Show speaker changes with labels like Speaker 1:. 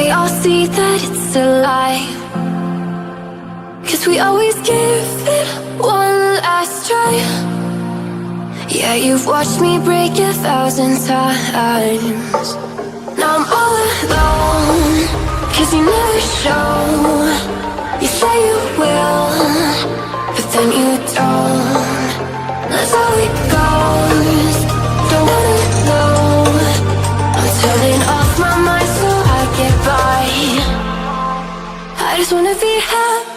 Speaker 1: we all see that it's a lie. 'Cause we always give it one last try. Yeah, you've watched me break 1,000 times. Now I'm all alone, 'cause you never show. You say you will, but then you don't. That's how it goes. Don't wanna know. I'm turning off my mind so I get by. I just wanna be happy.